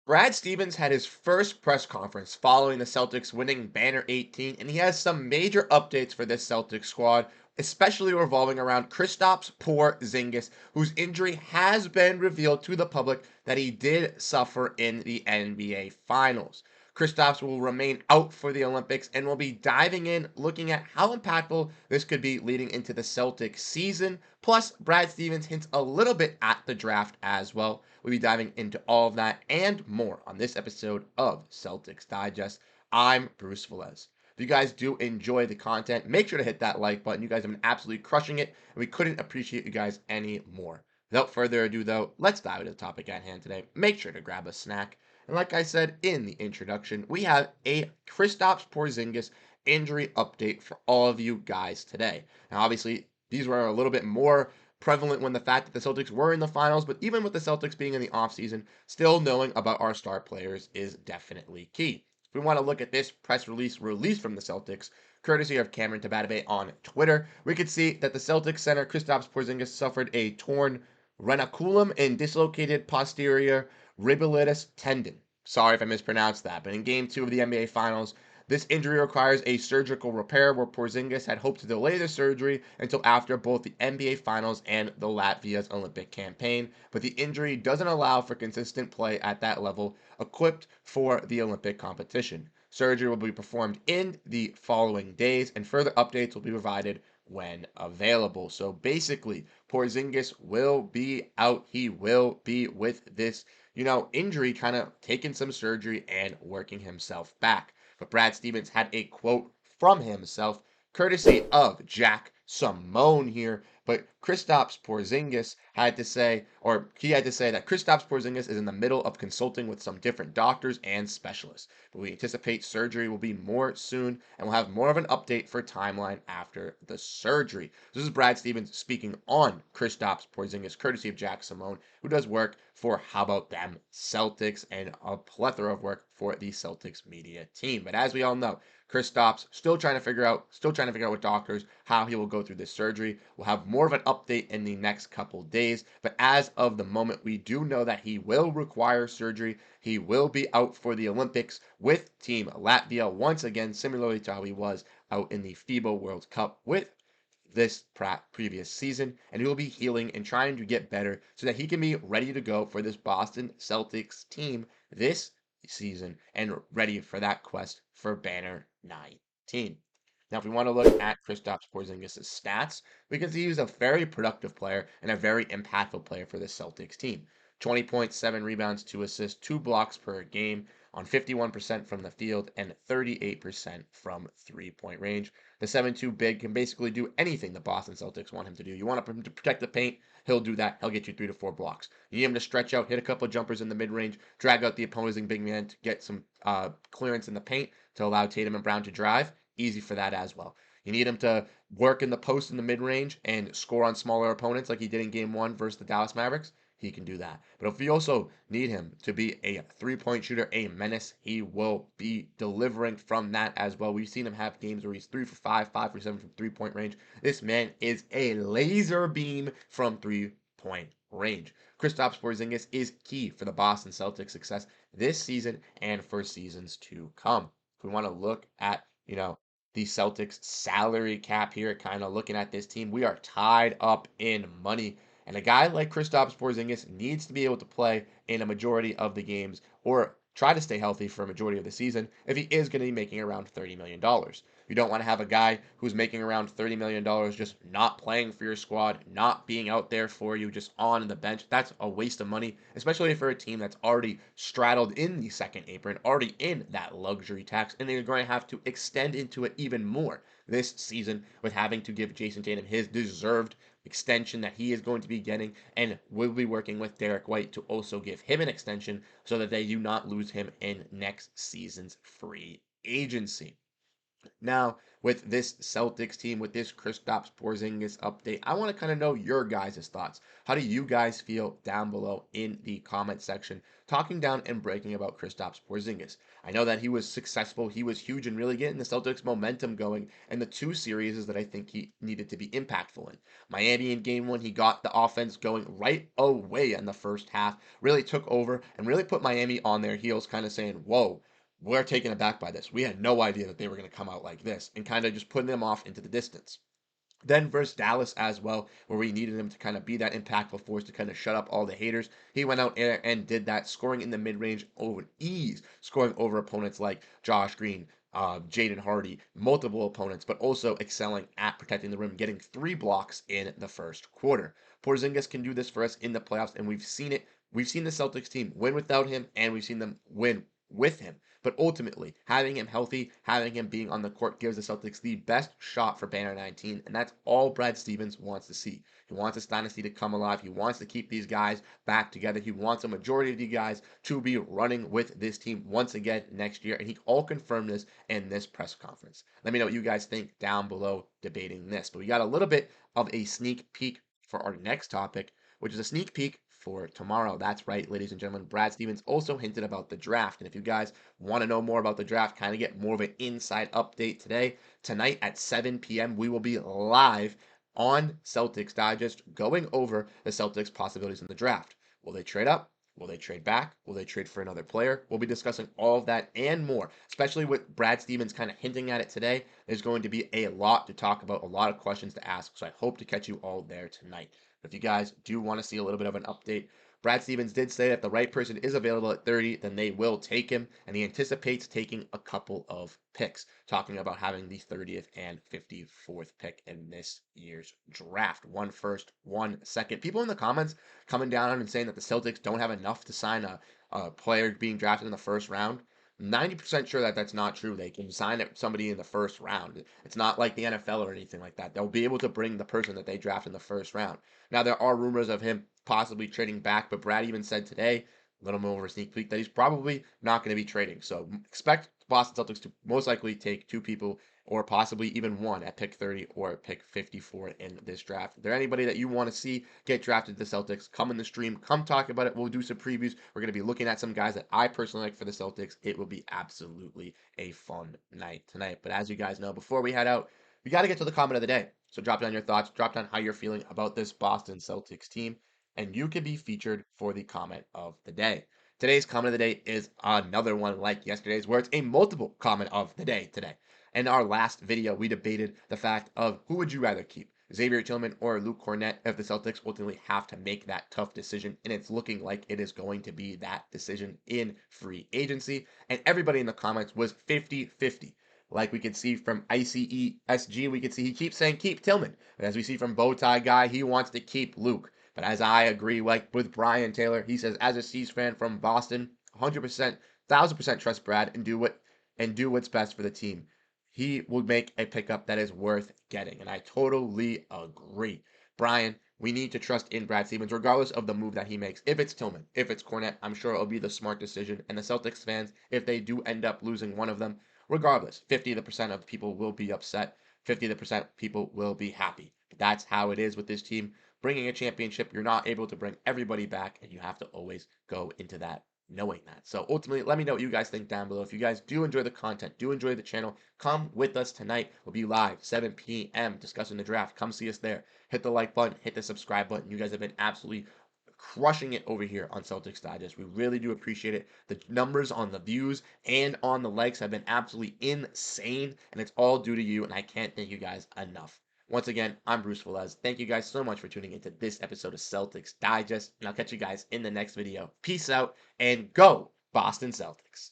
Brad Stevens had his first press conference following the Celtics winning Banner 18, and he has some major updates for this Celtics squad, especially revolving around Kristaps Porzingis, whose injury has been revealed to the public that he did suffer in the NBA Finals. Kristaps will remain out for the Olympics, and we'll be diving in, looking at how impactful this could be leading into the Celtics season. Plus, Brad Stevens hints a little bit at the draft as well. We'll be diving into all of that and more on this episode of Celtics Digest. I'm Bruce Velez. If you guys do enjoy the content, make sure to hit that like button. You guys have been absolutely crushing it, and we couldn't appreciate you guys any more. Without further ado, though, let's dive into the topic at hand today. Make sure to grab a snack. And like I said in the introduction, we have a Kristaps Porzingis injury update for all of you guys today. Now, obviously, these were a little bit more prevalent when the fact that the Celtics were in the finals, but even with the Celtics being in the offseason, still knowing about our star players is definitely key. If we want to look at this press release from the Celtics, courtesy of Cameron Tabatabae on Twitter, we could see that the Celtics center Kristaps Porzingis suffered a torn reticulum and dislocated posterior ribulus tendon. Sorry if I mispronounced that, but in Game 2 of the NBA Finals, this injury requires a surgical repair where Porzingis had hoped to delay the surgery until after both the NBA Finals and the Latvia's Olympic campaign, but the injury doesn't allow for consistent play at that level equipped for the Olympic competition. Surgery will be performed in the following days, and further updates will be provided when available. So basically, Porzingis will be out. He will be with this, injury, kind of taking some surgery and working himself back. But Brad Stevens had a quote from himself, courtesy of Jack Simone here. But Kristaps Porzingis had to say, or he had to say that Kristaps Porzingis is in the middle of consulting with some different doctors and specialists. But we anticipate surgery will be more soon, and we'll have more of an update for timeline after the surgery. This is Brad Stevens speaking on Kristaps Porzingis, courtesy of Jack Simone, who does work for How About Them Celtics and a plethora of work for the Celtics media team. But as we all know, Kristaps still trying to figure out with doctors how he will go through this surgery. We'll have more of an update in the next couple days. But as of the moment, we do know that he will require surgery. He will be out for the Olympics with Team Latvia once again, similarly to how he was out in the FIBA World Cup with this previous season, and he will be healing and trying to get better so that he can be ready to go for this Boston Celtics team this season and ready for that quest for Banner 19. Now, if we want to look at Kristaps Porzingis' stats, we can see he was a very productive player and a very impactful player for the Celtics team. 20.7 rebounds, 2 assists, 2 blocks per game on 51% from the field and 38% from three-point range. The 7-2 big can basically do anything the Boston Celtics want him to do. You want him to protect the paint, he'll do that. He'll get you 3 to 4 blocks. You need him to stretch out, hit a couple of jumpers in the mid-range, drag out the opposing big man to get some clearance in the paint to allow Tatum and Brown to drive. Easy for that as well. You need him to work in the post in the mid-range and score on smaller opponents like he did in Game 1 versus the Dallas Mavericks. He can do that. But if we also need him to be a three-point shooter, a menace, he will be delivering from that as well. We've seen him have games where he's 3 for 5, 5 for 7 from three-point range. This man is a laser beam from three-point range. Kristaps Porzingis is key for the Boston Celtics success this season and for seasons to come. If we want to look at, the Celtics salary cap here, kind of looking at this team, we are tied up in money. And a guy like Kristaps Porzingis needs to be able to play in a majority of the games or try to stay healthy for a majority of the season if he is going to be making around $30 million. You don't want to have a guy who's making around $30 million just not playing for your squad, not being out there for you, just on the bench. That's a waste of money, especially for a team that's already straddled in the second apron, already in that luxury tax, and they're going to have to extend into it even more this season with having to give Jayson Tatum his deserved extension that he is going to be getting, and we'll be working with Derrick White to also give him an extension so that they do not lose him in next season's free agency. Now, with this Celtics team, with this Kristaps Porzingis update, I want to kind of know your guys' thoughts. How do you guys feel down below in the comment section, talking down and breaking about Kristaps Porzingis? I know that he was successful. He was huge in really getting the Celtics momentum going in the two series that I think he needed to be impactful in. Miami in game one, he got the offense going right away in the first half, really took over and really put Miami on their heels, kind of saying, whoa, we're taken aback by this. We had no idea that they were going to come out like this and kind of just putting them off into the distance. Then versus Dallas as well, where we needed him to kind of be that impactful force to kind of shut up all the haters. He went out and did that, scoring in the mid range over ease, scoring over opponents like Josh Green, Jaden Hardy, multiple opponents, but also excelling at protecting the rim, getting 3 blocks in the first quarter. Porzingis can do this for us in the playoffs, and we've seen it. We've seen the Celtics team win without him, and we've seen them win with him. But ultimately, having him healthy, having him being on the court gives the Celtics the best shot for Banner 19, and that's all Brad Stevens wants to see. He wants this dynasty to come alive. He wants to keep these guys back together. He wants a majority of you guys to be running with this team once again next year, and he all confirmed this in this press conference. Let me know what you guys think down below debating this. But we got a little bit of a sneak peek for our next topic, which is a sneak peek for tomorrow. That's right, ladies and gentlemen. Brad Stevens also hinted about the draft. And if you guys want to know more about the draft, kind of get more of an inside update tonight at 7 p.m., we will be live on Celtics Digest going over the Celtics' possibilities in the draft. Will they trade up? Will they trade back? Will they trade for another player? We'll be discussing all of that and more, especially with Brad Stevens kind of hinting at it today. There's going to be a lot to talk about, a lot of questions to ask. So I hope to catch you all there tonight. If you guys do want to see a little bit of an update, Brad Stevens did say that if the right person is available at 30, then they will take him, and he anticipates taking a couple of picks, talking about having the 30th and 54th pick in this year's draft. One first, one second. People in the comments coming down on and saying that the Celtics don't have enough to sign a player being drafted in the first round. 90% sure that that's not true. They can sign somebody in the first round. It's not like the NFL or anything like that. They'll be able to bring the person that they draft in the first round. Now, there are rumors of him possibly trading back, but Brad even said today, a little more of a sneak peek, that he's probably not going to be trading. So expect Boston Celtics to most likely take 2 people or possibly even one at pick 30 or pick 54 in this draft. If there anybody that you want to see get drafted to the Celtics, come in the stream, come talk about it. We'll do some previews. We're going to be looking at some guys that I personally like for the Celtics. It will be absolutely a fun night tonight. But as you guys know, before we head out, we got to get to the comment of the day. So drop down your thoughts, drop down how you're feeling about this Boston Celtics team, and you can be featured for the comment of the day. Today's comment of the day is another one like yesterday's, where it's a multiple comment of the day today. In our last video, we debated the fact of who would you rather keep, Xavier Tillman or Luke Kornet, if the Celtics ultimately have to make that tough decision, and it's looking like it is going to be that decision in free agency. And everybody in the comments was 50-50. Like we could see from ICESG, we could see he keeps saying keep Tillman. But as we see from Bowtie Guy, he wants to keep Luke. But as I agree, like with Brian Taylor, he says as a C's fan from Boston, 100%, 1000% trust Brad and do what's best for the team. He will make a pickup that is worth getting, and I totally agree. Brian, we need to trust in Brad Stevens, regardless of the move that he makes. If it's Tillman, if it's Kornet, I'm sure it'll be the smart decision. And the Celtics fans, if they do end up losing one of them, regardless, 50% of people will be upset. 50% people will be happy. That's how it is with this team. Bringing a championship, you're not able to bring everybody back, and you have to always go into that knowing that. So ultimately, let me know what you guys think down below. If you guys do enjoy the content, do enjoy the channel, come with us tonight. We'll be live 7 p.m. discussing the draft. Come see us there. Hit the like button, hit the subscribe button. You guys have been absolutely crushing it over here on Celtics Digest. We really do appreciate it. The numbers on the views and on the likes have been absolutely insane, and it's all due to you, and I can't thank you guys enough. Once again, I'm Bruce Velez. Thank you guys so much for tuning into this episode of Celtics Digest, and I'll catch you guys in the next video. Peace out, and go Boston Celtics.